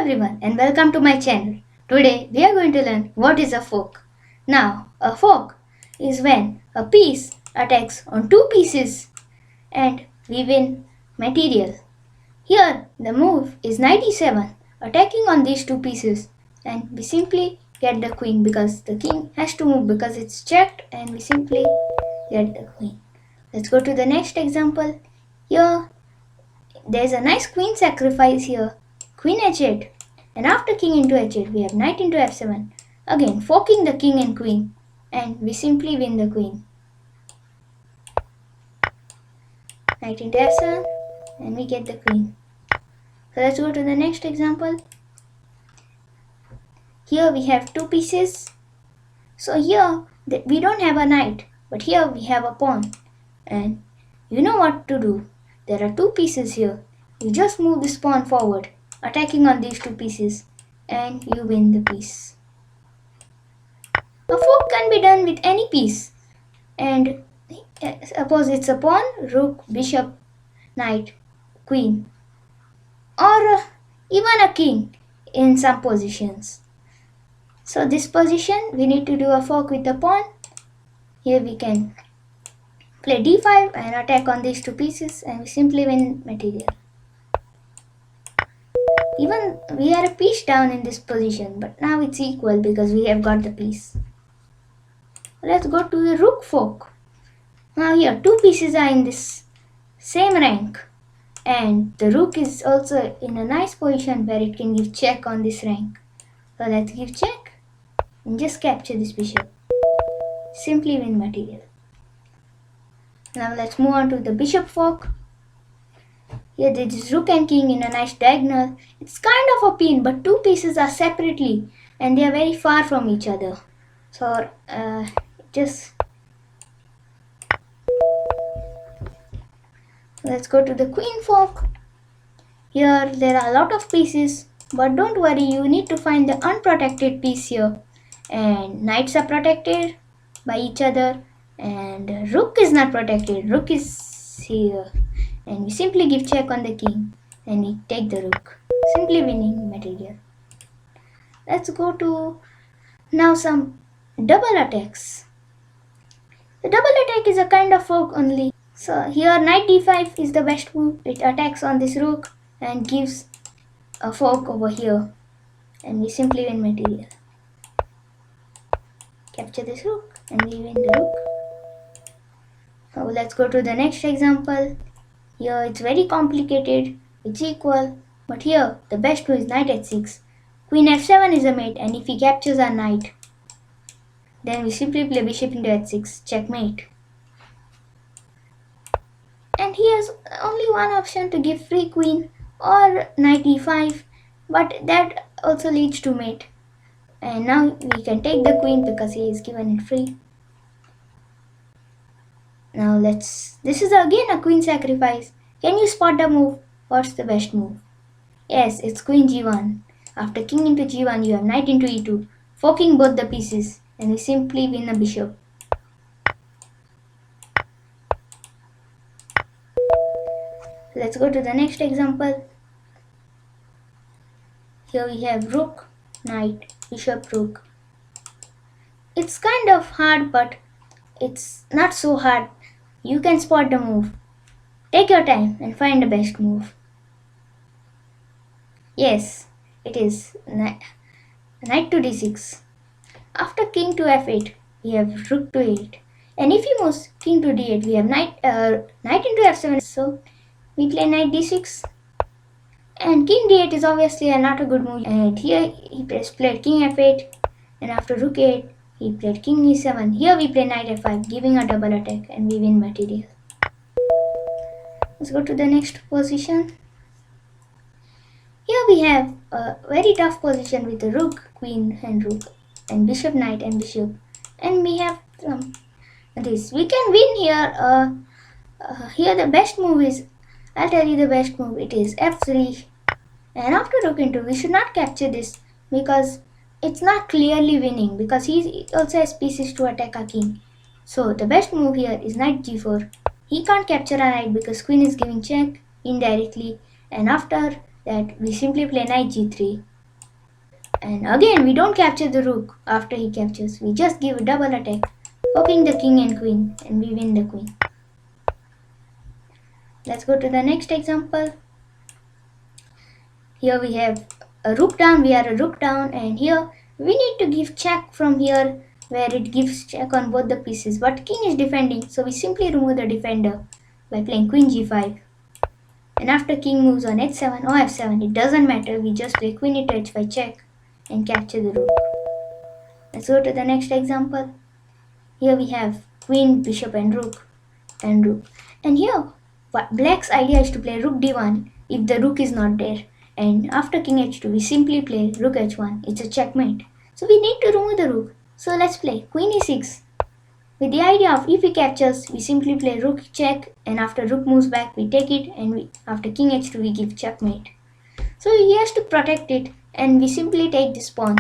everyone and welcome to my channel. Today we are going to learn what is a fork. Now a fork is when a piece attacks on two pieces and we win material. Here the move is knight e7 attacking on these two pieces and we simply get the queen because the king has to move because it's checked and we simply get the queen. Let's go to the next example. Here there's a nice queen sacrifice here. Queen h8 and after king into h8 we have knight into f7, again forking the king and queen and we simply win the queen. Knight into f7 and we get the queen. So let's go to the next example. Here we have two pieces. So here we don't have a knight, but here we have a pawn and you know what to do. There are two pieces here. You just move this pawn forward attacking on these two pieces and you win the piece. A fork can be done with any piece and suppose it's a pawn, rook, bishop, knight, queen or even a king in some positions. So this position we need to do a fork with the pawn. Here we can play d5 and attack on these two pieces and we simply win material. Even we are a piece down in this position, but now it's equal because we have got the piece. Let's go to the rook fork. Now here two pieces are in this same rank and the rook is also in a nice position where it can give check on this rank. So let's give check and just capture this bishop. Simply win material. Now let's move on to the bishop fork. Here there is rook and king in a nice diagonal. It's kind of a pin, but two pieces are separately and they are very far from each other. So let's go to the queen fork. Here there are a lot of pieces, but don't worry, you need to find the unprotected piece here. And knights are protected by each other and rook is not protected. Rook is here. And we simply give check on the king and we take the rook, simply winning material. Let's go to now some double attacks. The double attack is a kind of fork only. So here knight d5 is the best move. It attacks on this rook and gives a fork over here and we simply win material. Capture this rook and we win the rook. So let's go to the next example. Here it's very complicated, it's equal, but here the best move is knight h6. Queen f7 is a mate and if he captures our knight, then we simply play bishop into h6, checkmate. And here's only one option to give free queen or knight e5, but that also leads to mate. And now we can take the queen because he is given it free. Now this is again a queen sacrifice. Can you spot the move? What's the best move? Yes, it's queen g1. After king into g1 you have knight into e2, forking both the pieces and we simply win a bishop. Let's go to the next example. Here we have rook, knight, bishop, rook. It's kind of hard, but it's not so hard. You can spot the move. Take your time and find the best move. Yes, it is knight to d6. After king to f8, we have rook to 8. And if he moves king to d8, we have knight into f7. So we play knight d6. And king d8 is obviously not a good move. And here he played king f8. And after rook 8, he played king e7. Here we play knight f5, giving a double attack and we win material. Let's go to the next position. Here we have a very tough position with the rook, queen and rook and bishop, knight and bishop. And we have this. We can win here. Here the best move is, I'll tell you the best move. It is f3. And after rook into, we should not capture this because it's not clearly winning because he also has pieces to attack our king. So the best move here is knight g4. He can't capture a knight because queen is giving check indirectly and after that we simply play knight g3 And again, we don't capture the rook after he captures. We just give a double attack, poking the king and queen, and we win the queen. Let's go to the next example. Here we have a rook down, we are a rook down, and here we need to give check from here where it gives check on both the pieces. But king is defending, so we simply remove the defender by playing queen g5. And after king moves on h7 or f7, it doesn't matter, we just play queen into h5 check and capture the rook. Let's go to the next example. Here we have queen, bishop and rook and rook. And here black's idea is to play rook d1 if the rook is not there. And after king h2, we simply play rook h1. It's a checkmate. So we need to remove the rook. So let's play queen e6. With the idea of if he captures, we simply play rook check, and after rook moves back, we take it, and after king h2, we give checkmate. So he has to protect it, and we simply take this pawn,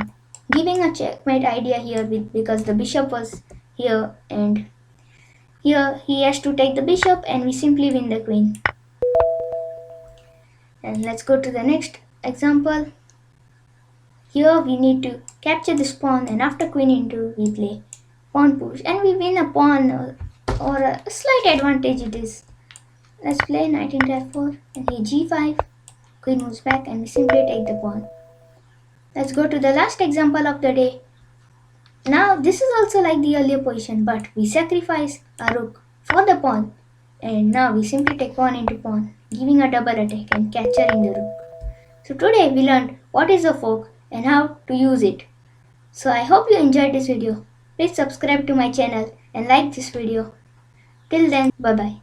giving a checkmate idea here because the bishop was here, and here he has to take the bishop, and we simply win the queen. And let's go to the next example. Here we need to capture this pawn, and after queen into, we play pawn push, and we win a pawn or a slight advantage it is. Let's play knight into f4, and here g5, queen moves back, and we simply take the pawn. Let's go to the last example of the day. Now this is also like the earlier position, but we sacrifice a rook for the pawn, and now we simply take pawn into pawn, giving a double attack and capturing the rook. So today we learned what is a fork and how to use it. So I hope you enjoyed this video. Please subscribe to my channel and like this video. Till then, bye bye.